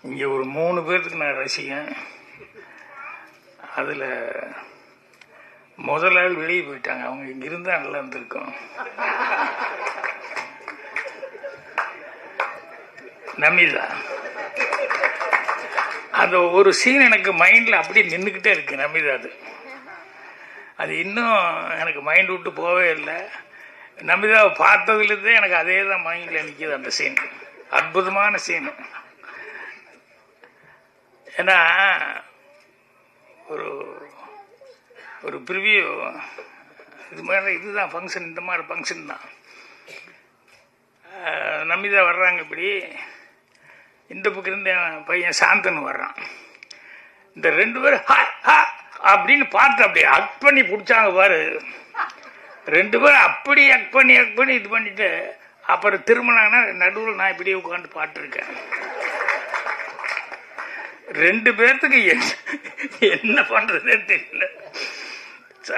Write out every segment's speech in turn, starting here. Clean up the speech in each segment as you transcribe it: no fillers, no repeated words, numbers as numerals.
இங்கே ஒரு 3 பேர்த்துக்கு நான் ரசிகன். அதில் முதல் ஆள் வெளியே போயிட்டாங்க. அவங்க இங்கே இருந்தால் நல்லா இருந்திருக்கும். நமிதா, அந்த ஒரு சீன் எனக்கு மைண்டில் அப்படியே நின்றுக்கிட்டே இருக்கு. நமிதா அது இன்னும் எனக்கு மைண்ட் விட்டு போவே இல்லை. நமிதாவை பார்த்ததுலேருந்தே எனக்கு அதே தான் மைண்டில் நிற்கிது. அந்த சீன் அற்புதமான சீன். ஏன்னா ஒரு ஒரு ப்ரிவியூ இது மாதிரி இதுதான் ஃபங்க்ஷன், இந்த மாதிரி ஃபங்க்ஷன் தான். நமிதா வர்றாங்க. இப்படி இந்த பக்கம் இருந்து என் பையன் சாந்தன் வர்றான். இந்த 2 பேரும் அப்படின்னு பார்த்து அப்படியே அக் பண்ணி பிடிச்சாங்க பாரு. 2 பேரும் அப்படி அக் பண்ணி இது பண்ணிட்டு அப்புறம் திரும்பினாங்கன்னா நடுவில் நான் இப்படியே உட்காந்து பாட்டுருக்கேன். 2 பேர்த்துக்கு என்ன பண்றதுன்னு தெரியல.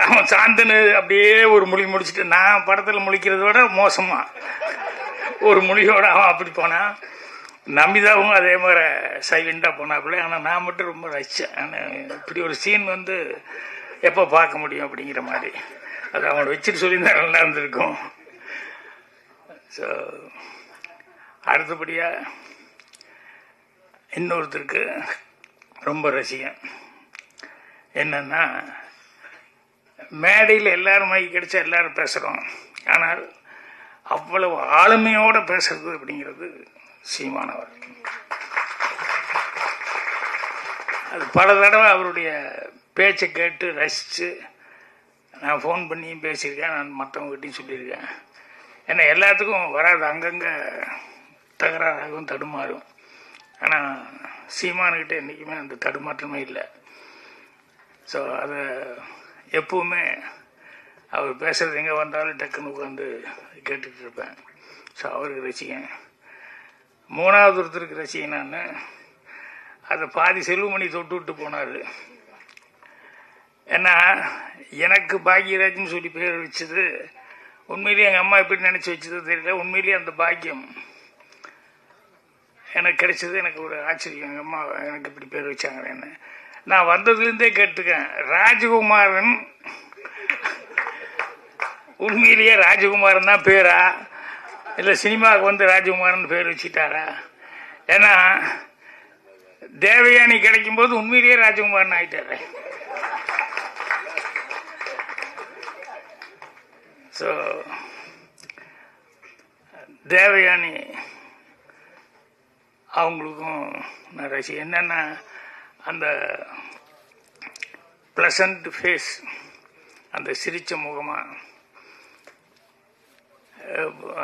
அவன் சாந்தனு அப்படியே ஒரு மொழி முடிச்சுட்டு, நான் படத்தில் முழிக்கிறத விட மோசமா ஒரு மொழியோட அவன் அப்படி போனான். நமிதாவும் அதே மாதிரி சைலண்டாக போனாப்புல. ஆனால் நான் மட்டும் ரொம்ப ரசித்தேன். ஆனால் இப்படி ஒரு சீன் எப்போ பார்க்க முடியும் அப்படிங்கிற மாதிரி. அது அவனை வச்சுட்டு சொல்லியிருந்தா நல்லா இருந்திருக்கும். ஸோ அடுத்தபடியாக இன்னொருத்தருக்கு ரொம்ப ரசிகன். என்னன்னா, மேடையில் எல்லாரும் மைக்கு கிடைச்சா எல்லாரும் பேசுகிறோம். ஆனால் அவ்வளவு ஆளுமையோடு பேசுறது அப்படிங்கிறது சீமானவர். அது பல தடவை அவருடைய பேச்சை கேட்டு ரசித்து நான் ஃபோன் பண்ணியும் பேசியிருக்கேன். நான் மற்றவங்ககிட்டையும் சொல்லியிருக்கேன். ஏன்னா எல்லாத்துக்கும் வராது, அங்கங்கே தகராறாகவும் தடுமாறும். ஆனால் சீமானுக்கிட்ட என்றைக்குமே அந்த தடுமாற்றமே இல்லை. ஸோ அதை எப்பவுமே அவர் பேசுகிறது எங்கே வந்தாலும் டக்குன்னு உட்காந்து கேட்டுட்டு இருப்பேன். ஸோ அவருக்கு ரசிகன். 3வது ஒருத்தருக்கு ரசிகனான்னு அதை பாதி செல்வமணி தொட்டு விட்டு போனார். ஏன்னா எனக்கு பாக்யராஜ்னு சொல்லி பேர் வச்சது உண்மையிலேயே எங்கள் அம்மா எப்படி நினச்சி வச்சது தெரியல. உண்மையிலேயே அந்த பாக்கியம் எனக்கு கிடைச்சது. எனக்கு ஒரு ஆச்சரியம், எங்கள் அம்மா எனக்கு இப்படி பேர் வச்சாங்களேன்னு. நான் வந்ததுலேருந்தே கேட்டுக்கேன், ராஜகுமாரன் உண்மையிலேயே ராஜகுமாரன் தான் பேரா, இல்லை சினிமாவுக்கு ராஜகுமாரன் பேர் வச்சுட்டாரா? ஏன்னா தேவயானி கிடைக்கும் போது உண்மையிலேயே ராஜகுமாரன் ஆயிட்டாரு. ஸோ தேவயானி அவங்களுக்கும் நான் ரசிகன். என்னென்னா அந்த ப்ளசண்ட் ஃபேஸ், அந்த சிரிச்ச முகமாக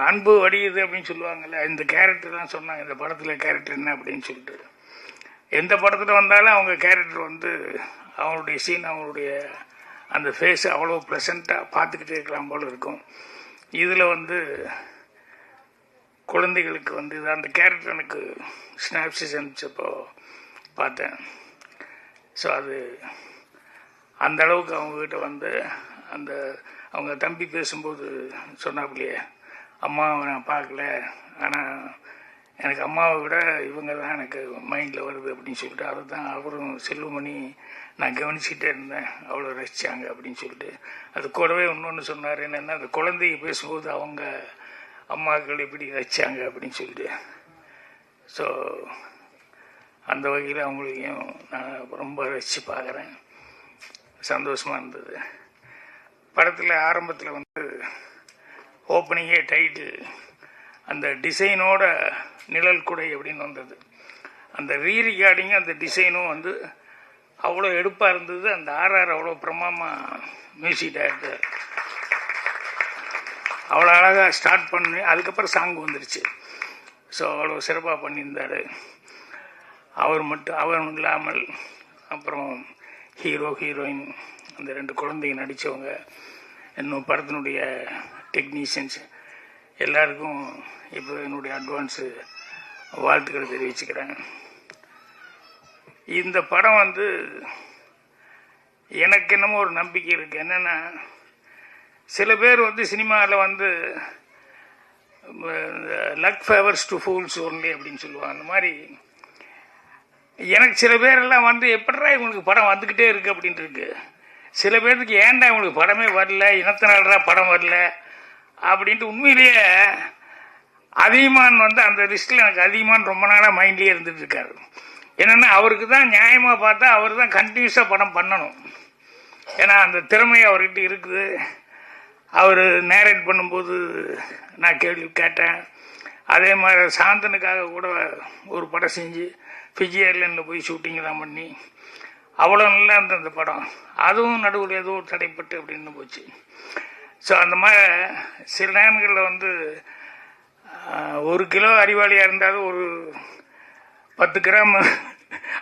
அன்பு வடியுது அப்படின்னு சொல்லுவாங்கள்ல. இந்த கேரக்டர்லாம் சொன்னாங்க, இந்த படத்தில் கேரக்டர் என்ன அப்படின்னு சொல்லிட்டு. எந்த படத்தில் வந்தாலும் அவங்க கேரக்டர் அவங்களுடைய சீன், அவங்களுடைய அந்த ஃபேஸ் அவ்வளோ ப்ளசண்ட்டாக பார்த்துக்கிட்டே இருக்கலாம் போல் இருக்கும். இதில் குழந்தைகளுக்கு அந்த கேரக்டர் எனக்கு ஸ்னாப்சிஸ் அனுப்பிச்சப்போ பார்த்தேன். ஸோ அது அந்த அளவுக்கு அவங்கக்கிட்ட அந்த அவங்க தம்பி பேசும்போது சொன்னாப்புலையே, அம்மாவை நான் பார்க்கல, ஆனால் எனக்கு அம்மாவை விட இவங்க தான் எனக்கு மைண்டில் வருது அப்படின்னு சொல்லிட்டு, அதை தான் அவரும் செல்வமணி நான் கவனிச்சுக்கிட்டே இருந்தேன், அவ்வளோ ரசித்தாங்க அப்படின்னு சொல்லிட்டு. அது கூடவே இன்னொன்று சொன்னார், என்னென்னா அந்த குழந்தைய பேசும்போது அவங்க அம்மாக்கள் எப்படி ரசித்தாங்க அப்படின்னு சொல்லிட்டு. ஸோ அந்த வகையில் அவங்களையும் நான் ரொம்ப ரசித்து பார்க்குறேன். சந்தோஷமாக இருந்தது. படத்தில் ஆரம்பத்தில் ஓப்பனிங்கே டைட்டில் அந்த டிசைனோட நிழல் குடை அப்படின்னு வந்தது. அந்த ரீரிகார்டிங்கும் அந்த டிசைனும் அவ்வளோ எடுப்பாக இருந்தது. அந்த ஆர்ஆர் அவ்வளோ பிரமாதமாக மியூசிக் டைரக்டர் அவ்வளோ அழகாக ஸ்டார்ட் பண்ணி அதுக்கப்புறம் சாங் வந்துருச்சு. ஸோ அவ்வளோ சிறப்பாக பண்ணியிருந்தார். அவர் இல்லாமல் அப்புறம் ஹீரோ ஹீரோயின் அந்த 2 குழந்தைங்க நடித்தவங்க, இன்னும் படத்தினுடைய டெக்னீஷியன்ஸ் எல்லாருக்கும் இப்போ என்னுடைய அட்வான்ஸு வாழ்த்துக்களை தெரிவிச்சுக்கிறேன். இந்த படம் எனக்கு என்னமோ ஒரு நம்பிக்கை இருக்குது. என்னென்னா சில பேர் சினிமாவில் luck favours to fools only அப்படின்னு சொல்லுவாங்க. அந்த மாதிரி எனக்கு சில பேரெல்லாம் வந்து எப்படா இவங்களுக்கு படம் வந்துக்கிட்டே இருக்குது அப்படின்ட்டு இருக்கு. சில பேருக்கு ஏன்டா இவங்களுக்கு படமே வரல, இனத்தினால்டா படம் வரல அப்படின்ட்டு. உண்மையிலேயே அதிகமான் வந்து அந்த லிஸ்ட்டில் எனக்கு அதிகமான் ரொம்ப நாளாக மைண்ட்லேயே இருந்துட்டு இருக்காரு. என்னென்னா அவருக்கு தான் நியாயமாக பார்த்தா அவர் தான் கண்டினியூஸாக படம் பண்ணணும். ஏன்னா அந்த திறமை அவர்கிட்ட இருக்குது. அவர் நேரேட் பண்ணும்போது நான் கேள்வி கேட்டேன். அதே மாதிரி சாந்தனுக்காக கூட ஒரு படம் செஞ்சு ஃபிஜி ஐலண்டில் போய் ஷூட்டிங்லாம் பண்ணி அவ்வளோ நல்லா இருந்த அந்த படம். அதுவும் நடுவில் ஏதோ தடைப்பட்டு அப்படின்னு போச்சு. ஸோ அந்த மாதிரி சில நேரங்களில் வந்து 1 கிலோ அறிவாளியாக இருந்தாலும் ஒரு 10 கிராம்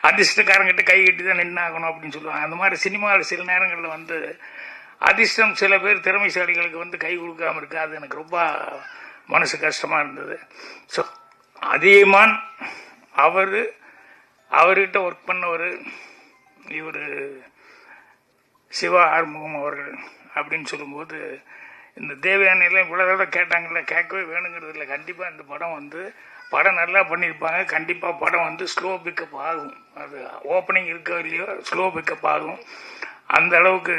அதிர்ஷ்டக்காரங்கிட்ட கை கட்டி தான் நின்னாகணும் அப்படின்னு சொல்லுவாங்க. அந்த மாதிரி சினிமாவில் சில நேரங்களில் வந்து அதிர்ஷ்டம் சில பேர் திறமைசாலிகளுக்கு வந்து கை கொடுக்காமல் இருக்கு. அது எனக்கு ரொம்ப மனசு கஷ்டமாக இருந்தது. ஸோ அதிகமான் அவர்கிட்ட ஒர்க் பண்ணவர் இவர் சிவா ஆறுமுகம் அவர்கள் அப்படின்னு சொல்லும்போது, இந்த தேவயானையெல்லாம் இவ்வளோ தடவை கேட்டாங்கல்ல, கேட்கவே வேணுங்கிறது இல்லை. கண்டிப்பாக இந்த படம் வந்து படம் நல்லா பண்ணியிருப்பாங்க. கண்டிப்பாக படம் வந்து ஸ்லோ பிக்கப் ஆகும். அது ஓப்பனிங் இருக்கோ இல்லையோ ஸ்லோ பிக்கப் ஆகும். அந்த அளவுக்கு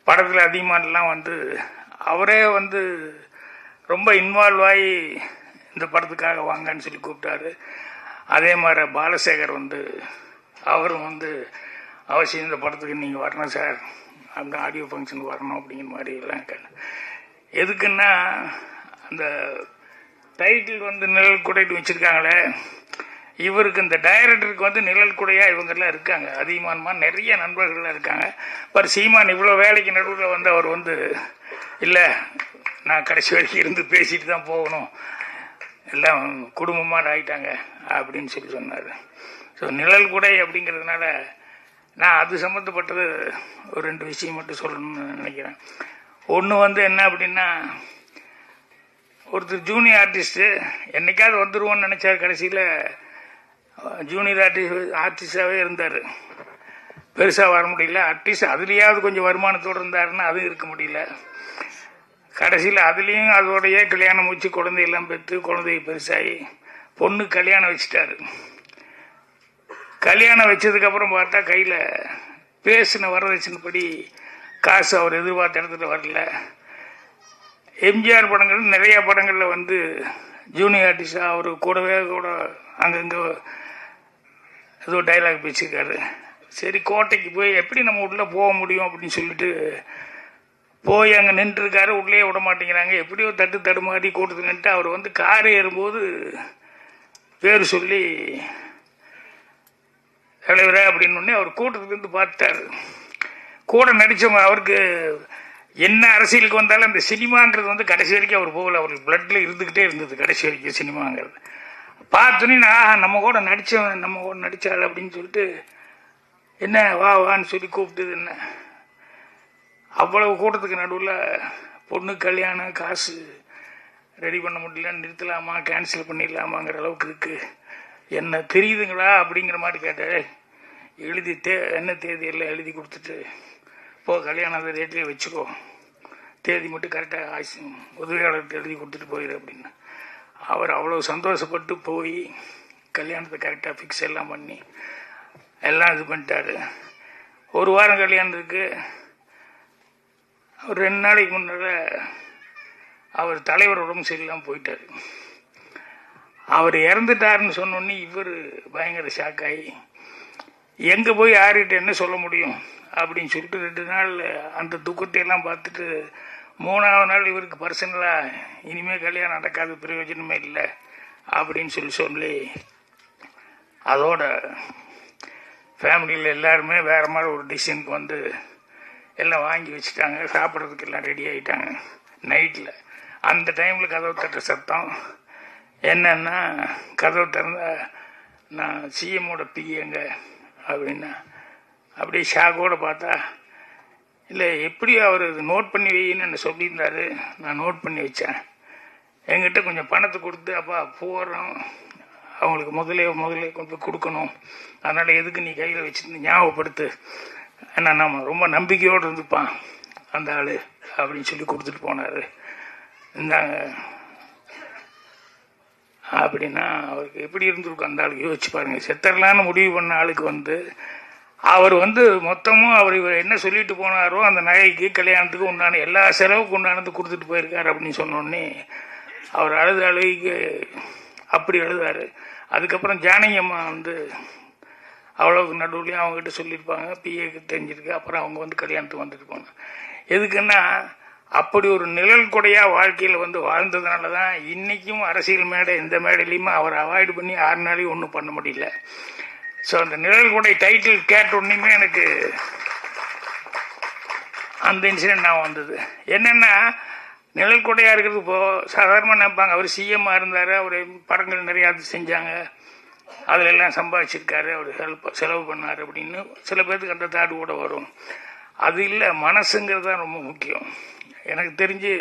படத்தில் அதிகமானலாம் வந்து அவரே வந்து ரொம்ப இன்வால்வ் ஆகி இந்த படத்துக்காக வாங்கன்னு சொல்லி கூப்பிட்டாரு. அதே மாதிரி பாலசேகர் வந்து அவரும் வந்து அவசியம் இந்த படத்துக்கு நீங்கள் வரணும் சார், அந்த ஆடியோ ஃபங்க்ஷனுக்கு வரணும் அப்படிங்கிற மாதிரி எல்லாம் கேட்டேன். எதுக்குன்னா அந்த டைட்டில் வந்து நிழல் குடைட்டு வச்சுருக்காங்களே, இவருக்கு இந்த டைரக்டருக்கு வந்து நிழல் குடையாக இவங்கெல்லாம் இருக்காங்க. அதிகமானமா நிறைய நண்பர்கள்லாம் இருக்காங்க. பர் சீமான் இவ்வளோ வேலைக்கு நடுவில் வந்து அவர் வந்து இல்லை நான் கடைசி வரைக்கும் இருந்து பேசிட்டு தான் போகணும், எல்லாம் குடும்பமாக ஆகிட்டாங்க அப்படின்னு சொல்லி சொன்னார். ஸோ நிழல் குடை அப்படிங்கிறதுனால நான் அது சம்மந்தப்பட்டது ஒரு 2 விஷயம் மட்டும் சொல்லணும்னு நினைக்கிறேன். ஒன்று வந்து என்ன அப்படின்னா, ஒருத்தர் ஜூனியர் ஆர்டிஸ்ட்டு என்னைக்காவது வந்துடுவோன்னு நினச்சார். கடைசியில் ஜூனியர் ஆர்டிஸ்டாகவே இருந்தார். பெருசாக வர முடியல. அட்லீஸ்ட் அதுலேயாவது கொஞ்சம் வருமானத்தோடு இருந்தாருன்னா அதுவும் இருக்க முடியல. கடைசியில் அதுலேயும் அதோடையே கல்யாணம் வச்சு குழந்தையெல்லாம் பெற்று குழந்தைய பெருசாகி பொண்ணு கல்யாணம் வச்சுட்டாரு. கல்யாணம் வச்சதுக்கப்புறம் பார்த்தா கையில் பேசின வரதட்சணைப்படி காசு அவர் எதிர்பார்த்த இடத்துல வரல. எம்ஜிஆர் படங்கள் நிறைய படங்களில் வந்து ஜூனியர் ஆர்டிஸ்டாக அவர் கூடவே கூட அங்கங்கே ஏதோ டைலாக் பேசியிருக்காரு. சரி கோட்டைக்கு போய் எப்படி நம்ம உள்ளே போக முடியும் அப்படின்னு சொல்லிட்டு போய் அங்கே நின்றுருக்காரு. உள்ளே விட மாட்டேங்கிறாங்க. எப்படியோ தடுமாறி கூட்டத்தில் நின்று அவர் வந்து கார் ஏறும்போது பேர் சொல்லி தலைவரே அப்படின்னு அவர் கூட்டத்துலேருந்து பார்த்தாரு. கூட நடித்தவங்க அவருக்கு என்ன அரசியலுக்கு வந்தாலும் அந்த சினிமாங்கிறது வந்து கடைசி வரைக்கும் அவர் போகல. அவருக்கு பிளட்டில் இருந்துக்கிட்டே இருந்தது கடைசி வரைக்கும் சினிமாங்கிறது. பார்த்தோன்னே நான் நம்ம கூட நடித்தாள் அப்படின்னு சொல்லிட்டு என்ன வான்னு சொல்லி கூப்பிட்டது. என்ன அவ்வளவு கூட்டத்துக்கு நடுவில் பொண்ணு கல்யாணம் காசு ரெடி பண்ண முடியல, நிறுத்தலாமா கேன்சல் பண்ணிடலாமாங்கிற அளவுக்கு இருக்குது. என்ன தெரியுதுங்களா அப்படிங்கிற மாதிரி கேட்டார். எழுதி என்ன தேதி எல்லாம் எழுதி கொடுத்துட்டு போ, கல்யாணம் அந்த ரேட்லேயே வச்சுக்கோ, தேதி மட்டும் கரெக்டாக உதவியாளருக்கு எழுதி கொடுத்துட்டு போயிரு அப்படின்னு. அவர் அவ்வளோ சந்தோஷப்பட்டு போய் கல்யாணத்தை கரெக்டாக ஃபிக்ஸ் எல்லாம் பண்ணி எல்லாம் இது பண்ணிட்டாரு. 1 வாரம் கல்யாணத்துக்கு ஒரு 2 நாளைக்கு முன்னால் அவர் தலைவர் உடம்பு சரியில்லாமல் போயிட்டார். அவர் இறந்துட்டாருன்னு சொன்னோன்னே இவர் பயங்கர ஷாக்காகி எங்கே போய் யார்கிட்ட என்ன சொல்ல முடியும் அப்படின்னு சொல்லிட்டு 2 நாள் அந்த துக்கத்தையெல்லாம் பார்த்துட்டு 3ஆவது நாள் இவருக்கு பர்சனலாக இனிமேல் கல்யாணம் நடக்காத பிரயோஜனமே இல்லை அப்படின்னு சொல்லி அதோட ஃபேமிலியில் எல்லாருமே வேறு மாதிரி ஒரு டிசிஷனுக்கு வந்து எல்லாம் வாங்கி வச்சுட்டாங்க. சாப்பிட்றதுக்கு எல்லாம் ரெடி ஆகிட்டாங்க. நைட்டில் அந்த டைமில் கதவு தட்டுற சத்தம் என்னன்னா, கதவு திறந்தா நான் சிஎம்மோட பிஏங்க அப்படின்னா அப்படியே ஷாக்கோடு பார்த்தா, இல்லை எப்படி அவர் நோட் பண்ணி வைன்னு என்ன சொல்லியிருந்தாரு. நான் நோட் பண்ணி வச்சேன். என்கிட்ட கொஞ்சம் பணத்தை கொடுத்து அப்பா போகிறோம், அவங்களுக்கு முதலே கொண்டு போய் கொடுக்கணும், அதனால் எதுக்கு நீ கையில் வச்சுருந்து ஞாபகப்படுத்து, ஏன்னா நம்ம ரொம்ப நம்பிக்கையோடு இருந்துப்பான் அந்த ஆள் அப்படின்னு சொல்லி கொடுத்துட்டு போனார். இந்தாங்க அப்படின்னா அவருக்கு எப்படி இருந்திருக்கும் அந்த ஆளுக்கு யோசிச்சு பாருங்கள். செத்தரலான்னு முடிவு பண்ண ஆளுக்கு வந்து அவர் வந்து மொத்தமும் அவர் இவர் என்ன சொல்லிட்டு போனாரோ அந்த நகைக்கு கல்யாணத்துக்கு உண்டான எல்லா செலவுக்கு உண்டானது கொடுத்துட்டு போயிருக்காரு அப்படின்னு சொன்னோடனே அவர் அழுகைக்கு அப்படி அழுதாரு. அதுக்கப்புறம் ஜானகி அம்மா வந்து அவ்வளோக்கு நடுவுலையும் அவங்ககிட்ட சொல்லியிருப்பாங்க, பிஏக்கு தெரிஞ்சிருக்கு. அப்புறம் அவங்க வந்து கல்யாணத்துக்கு வந்துட்டு போனாங்க. எதுக்குன்னா அப்படி ஒரு நிழல் கொடையாக வாழ்க்கையில் வந்து வாழ்ந்ததுனால தான் இன்றைக்கும் அரசியல் மேடை எந்த மேடையிலையுமே அவர் அவாய்டு பண்ணி 6 நாளையும் ஒன்றும் பண்ண முடியல. ஸோ அந்த நிழல் கொடை டைட்டில் கேட்ட உடனேயுமே எனக்கு அந்த இன்சிடென்ட் நான் வந்தது. என்னென்னா நிழல் கொடையாக இருக்கிறது இப்போது சாதாரணமாக நினைப்பாங்க, அவர் சிஎம்மாக இருந்தார், அவர் படங்கள் நிறையா செஞ்சாங்க, அதில் எல்லாம் சம்பாதிச்சிருக்காரு, அவர் செலவு பண்ணார் அப்படின்னு சில பேருக்கு அந்த தாடு கூட வரும். அது இல்லை, மனசுங்கிறது தான் ரொம்ப முக்கியம். எனக்கு தெரிஞ்சு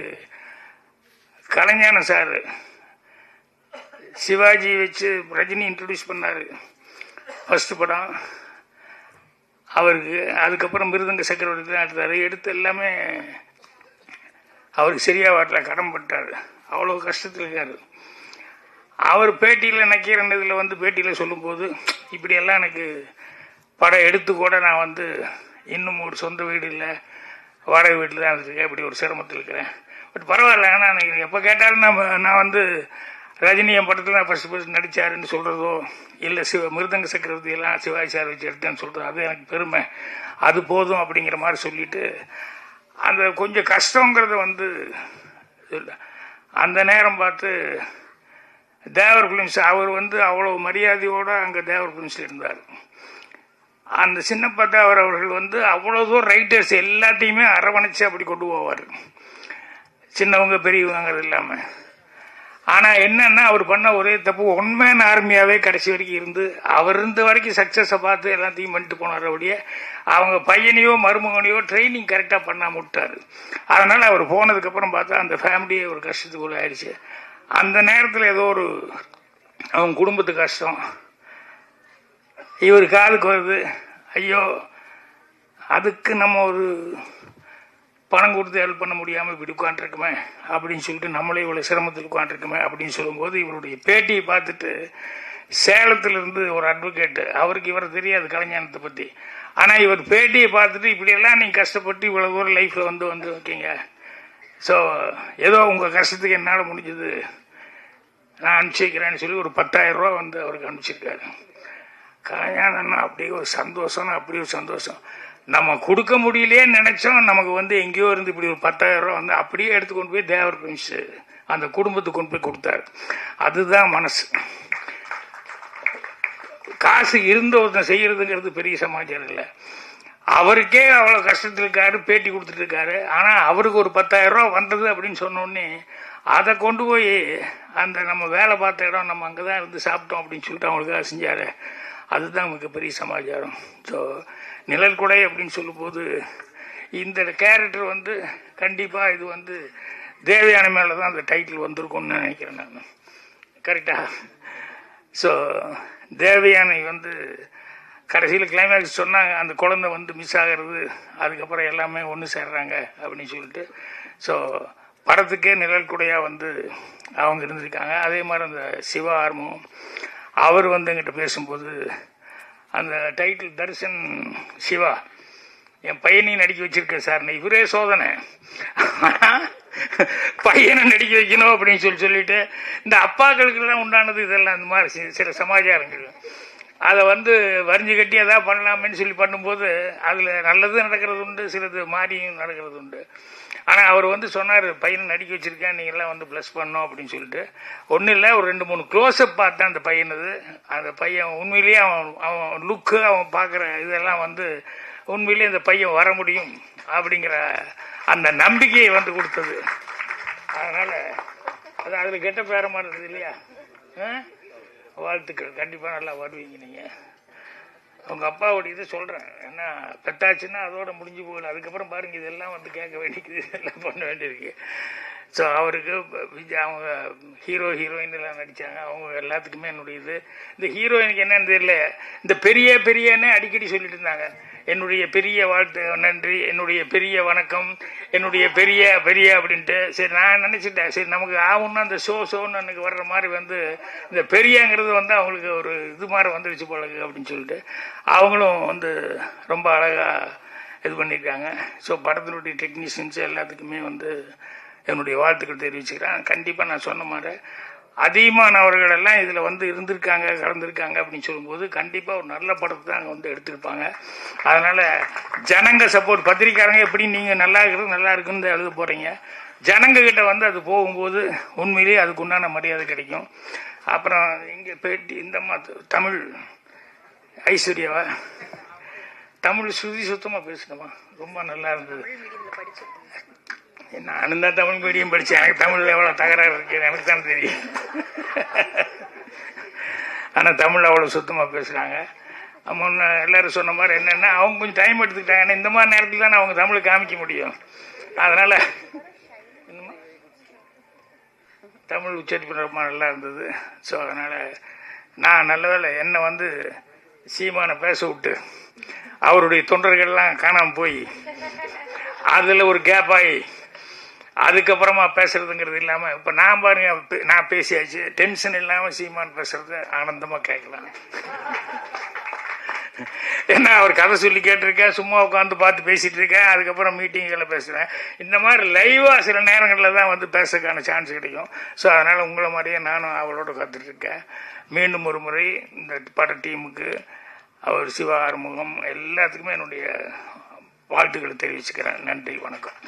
கலைஞான சார் சிவாஜி வச்சு ரஜினி இன்ட்ரடியூஸ் பண்ணார் ஃபஸ்ட்டு படம் அவருக்கு. அதுக்கப்புறம் மிருதங்க சக்கரவர்த்தி தான் எடுத்தார். எடுத்து எல்லாமே அவருக்கு சரியாக வரல, கடன் பட்டார், அவ்வளோ கஷ்டத்தில் இருக்கார். அவர் பேட்டியில் நக்கீரன் இதில் வந்து பேட்டியில் சொல்லும்போது இப்படியெல்லாம் எனக்கு படம் எடுத்து கூட நான் வந்து இன்னும் ஒரு சொந்த வீடு இல்லை, வாடகை வீட்டில் தான் இருக்கேன், இப்படி ஒரு சிரமத்தில் இருக்கிறேன். பட் பரவாயில்ல, ஆனால் எனக்கு எப்போ கேட்டாலும் நான் வந்து ரஜினி என் படத்தில் நான் ஃபஸ்ட்டு நடித்தாருன்னு சொல்கிறதோ இல்லை மிருதங்க சக்கரவர்த்தியெல்லாம் சிவாஜி சார் வச்சு எடுத்தேன்னு சொல்கிறது அது எனக்கு பெருமை, அது போதும் அப்படிங்கிற மாதிரி சொல்லிவிட்டு அந்த கொஞ்சம் கஷ்டங்கிறத வந்து அந்த நேரம் பார்த்து தேவர் ஃபிலிம்ஸ் அவர் வந்து அவ்வளோ மரியாதையோடு அங்கே தேவர் ஃபிலிம்ஸில் இருந்தார். அந்த சின்னப்பா தேவர் அவர்கள் வந்து அவ்வளோ தூரம் ரைட்டர்ஸ் எல்லாத்தையுமே அரவணைச்சு அப்படி கொண்டு போவார், சின்னவங்க பெரியவங்கிறது இல்லாமல். ஆனால் என்னன்னா அவர் பண்ண ஒரே தப்பு, ஒன்மேன் ஆர்மியாகவே கடைசி வரைக்கும் இருந்து அவர் இருந்த வரைக்கும் சக்ஸஸை பார்த்து எல்லாத்தையும் பண்ணிட்டு போனார். அப்படியே அவங்க பையனையோ மருமகனையோ ட்ரைனிங் கரெக்டாக பண்ணாமல் விட்டார். அதனால் அவர் போனதுக்கப்புறம் பார்த்தா அந்த ஃபேமிலியே ஒரு கஷ்டத்துக்குள்ளே ஆயிடுச்சு. அந்த நேரத்தில் ஏதோ ஒரு அவங்க குடும்பத்து கஷ்டம் இவர் காதுக்கு வருது, ஐயோ அதுக்கு நம்ம ஒரு பணம் கொடுத்து ஹெல்ப் பண்ண முடியாமல் இப்படி உட்காந்துருக்குமே அப்படின்னு சொல்லிட்டு நம்மளே இவ்வளோ சிரமத்தில் உட்காந்துருக்குமே அப்படின்னு சொல்லும்போது இவருடைய பேட்டியை பார்த்துட்டு சேலத்திலிருந்து ஒரு அட்வொகேட்டு, அவருக்கு இவரை தெரியாது கலைஞானத்தை பற்றி, ஆனால் இவர் பேட்டியை பார்த்துட்டு இப்படியெல்லாம் நீங்கள் கஷ்டப்பட்டு இவ்வளோ தூரம் லைஃப்பில் வந்து வைக்கீங்க, ஸோ ஏதோ உங்கள் கஷ்டத்துக்கு என்னால் முடிஞ்சது நான் அனுப்பிச்சி வைக்கிறேன்னு சொல்லி ஒரு 10,000 ரூபா வந்து அவருக்கு அனுப்பிச்சிருக்காரு. கல்யாணம்னா அப்படியே ஒரு சந்தோஷம்னா அப்படி ஒரு சந்தோஷம். நம்ம கொடுக்க முடியலையேன்னு நினைச்சோம், நமக்கு வந்து எங்கேயோ இருந்து இப்படி ஒரு 10,000 ரூபா வந்து அப்படியே எடுத்து கொண்டு போய் தேவர் பிரின்ஸ் அந்த குடும்பத்துக்கு கொண்டு போய் கொடுத்தாரு. அதுதான் மனசு. காசு இருந்த ஒருத்தன் செய்யறதுங்கிறது பெரிய சமாச்சாரம் இல்லை. அவருக்கே அவ்வளோ கஷ்டத்தில் இருக்காரு, பேட்டி கொடுத்துட்டு இருக்காரு. ஆனால் அவருக்கு ஒரு 10,000 ரூபா வந்தது அப்படின்னு சொன்னோடனே அதை கொண்டு போய் அந்த நம்ம வேலை பார்த்த இடம் நம்ம அங்கே தான் இருந்து சாப்பிட்டோம் அப்படின்னு சொல்லிட்டு அவங்களுக்காக செஞ்சார். அதுதான் மிகப்பெரிய சமாச்சாரம். ஸோ நிழல் கொடை அப்படின்னு சொல்லும்போது இந்த கேரக்டர் வந்து கண்டிப்பாக இது வந்து தேவயானை மேலே தான் அந்த டைட்டில் வந்திருக்கும்னு நினைக்கிறேன் நான். கரெக்டா? ஸோ தேவயானை வந்து கடைசியில் கிளைமேக்ஸ் சொன்னாங்க, அந்த குழந்தை வந்து மிஸ் ஆகிறது, அதுக்கப்புறம் எல்லாமே ஒன்று சேர்றாங்க அப்படின்னு சொல்லிட்டு. ஸோ படத்துக்கே நிழல் கொடையாக வந்து அவங்க இருந்திருக்காங்க. அதே மாதிரி அந்த சிவா ஆர்மம் அவர் வந்து எங்கிட்ட பேசும்போது அந்த டைட்டில் தர்ஷன் சிவா என் பையனையும் நடிக்க வச்சிருக்கேன் சார், இவரே சோதனை பையனை நடிக்க வைக்கணும் அப்படின்னு சொல்லிட்டு இந்த அப்பாக்களுக்கெல்லாம் உண்டானது இதெல்லாம் அந்த மாதிரி சில சமாச்சாரங்கள் அதை வந்து வரிஞ்சு கட்டி எதாவது பண்ணலாமேன்னு சொல்லி பண்ணும்போது அதில் நல்லது நடக்கிறது உண்டு, சிலது மாறியும் நடக்கிறது உண்டு. ஆனால் அவர் வந்து சொன்னார், பையனை நடிக்க வச்சுருக்கேன், நீங்கள்லாம் வந்து ப்ளஸ் பண்ணோம் அப்படின்னு சொல்லிட்டு. ஒன்றும் இல்லை, ஒரு 2-3 க்ளோஸ்அப் பார்த்தேன் அந்த பையனது. அந்த பையன் உண்மையிலேயே அவன் லுக்கு, அவன் பார்க்குற இதெல்லாம் வந்து உண்மையிலேயே இந்த பையன் வர முடியும் அப்படிங்கிற அந்த நம்பிக்கையை வந்து கொடுத்தது. அதனால் அது அதில் கெட்ட பேரமாக இருந்தது இல்லையா? வாழ்த்துக்கள், கண்டிப்பாக நல்லா வருவீங்க நீங்கள். உங்கள் அப்பாவோட இதை சொல்கிறேன், ஏன்னா பெத்தாச்சுன்னா அதோட முடிஞ்சு போகல, அதுக்கப்புறம் பாருங்கள் இதெல்லாம் வந்து கேட்க வேண்டியது, இதெல்லாம் பண்ண வேண்டியிருக்கு. ஸோ அவருக்கு அவங்க ஹீரோயின் எல்லாம் நடித்தாங்க, அவங்க எல்லாத்துக்குமே என்னுடைய இது. இந்த ஹீரோயினுக்கு என்னன்னு தெரியல, இந்த பெரியன்னு அடிக்கடி சொல்லிட்டு இருந்தாங்க. என்னுடைய பெரிய வாழ்த்து, நன்றி, என்னுடைய பெரிய வணக்கம், என்னுடைய பெரிய பெரிய அப்படின்ட்டு. சரி, நான் நினச்சிட்டேன், சரி நமக்கு ஆகும்னா அந்த ஷோன்னு எனக்கு வர்ற மாதிரி வந்து இந்த பெரியங்கிறது வந்து அவங்களுக்கு ஒரு இது மாதிரி வந்துடுச்சு போல அப்படின்னு சொல்லிட்டு அவங்களும் வந்து ரொம்ப அழகாக இது பண்ணியிருக்காங்க. ஸோ படத்தினுடைய டெக்னீஷியன்ஸ் எல்லாத்துக்குமே வந்து என்னுடைய வாழ்த்துக்கள் தெரிவிச்சுக்கிறேன். கண்டிப்பாக நான் சொன்ன மாதிரி அதிகமானவர்கள் எல்லாம் இதில் வந்து இருந்திருக்காங்க, கலந்துருக்காங்க அப்படின்னு சொல்லும்போது கண்டிப்பாக ஒரு நல்ல படத்தை தான் அங்கே வந்து எடுத்திருப்பாங்க. அதனால் ஜனங்க சப்போர்ட், பத்திரிக்காரங்க எப்படி நீங்கள் நல்லா இருக்கிறது நல்லா இருக்குன்னு எழுத போகிறீங்க, ஜனங்க கிட்ட வந்து அது போகும்போது உண்மையிலேயே அதுக்கு உண்டான மரியாதை கிடைக்கும். அப்புறம் இங்கே பேட்டி இந்த தமிழ் ஐஸ்வர்யாவா தமிழ் சுதி சுத்தமாக பேசணுமா, ரொம்ப நல்லா இருந்தது. நானும் தான் தமிழ் மீடியம் படித்தேன், எனக்கு தமிழில் எவ்வளோ தகராறு இருக்கு எனக்கு தான் தெரியும். ஆனால் தமிழ் அவ்வளோ சுத்தமாக பேசுகிறாங்க. முன்ன எல்லாரும் சொன்ன மாதிரி என்னென்னா அவங்க கொஞ்சம் டைம் எடுத்துக்கிட்டாங்க. ஏன்னா இந்த மாதிரி நேரத்தில் தானே அவங்க தமிழை காமிக்க முடியும். அதனால் தமிழ் உச்சரிப்பு ரொம்ப நல்லா இருந்தது. ஸோ அதனால் நான் நல்ல வேளை என்னை வந்து சீமானை பேச விட்டு அவருடைய தொண்டர்கள்லாம் காணாமல் போய் அதில் ஒரு கேப் ஆகி அதுக்கப்புறமா பேசுறதுங்கிறது இல்லாமல் இப்போ நான் பாருங்க, நான் பேசியாச்சு, டென்ஷன் இல்லாமல் சீமான் பேசுறது ஆனந்தமாக கேட்கலாம். ஏன்னா அவர் கதை சொல்லி கேட்டிருக்கேன், சும்மா உட்காந்து பார்த்து பேசிட்டு இருக்கேன், அதுக்கப்புறம் மீட்டிங்கில் பேசுகிறேன். இந்த மாதிரி லைவாக சில நேரங்களில் தான் வந்து பேசுறதுக்கான சான்ஸ் கிடைக்கும். ஸோ அதனால் உங்களை மாதிரியே நானும் அவளோட காத்துட்ருக்கேன். மீண்டும் ஒரு முறை இந்த பட டீமுக்கு, அவர் சிவா ஆறுமுகம் எல்லாத்துக்குமே என்னுடைய வாழ்த்துக்களை தெரிவிச்சுக்கிறேன். நன்றி, வணக்கம்.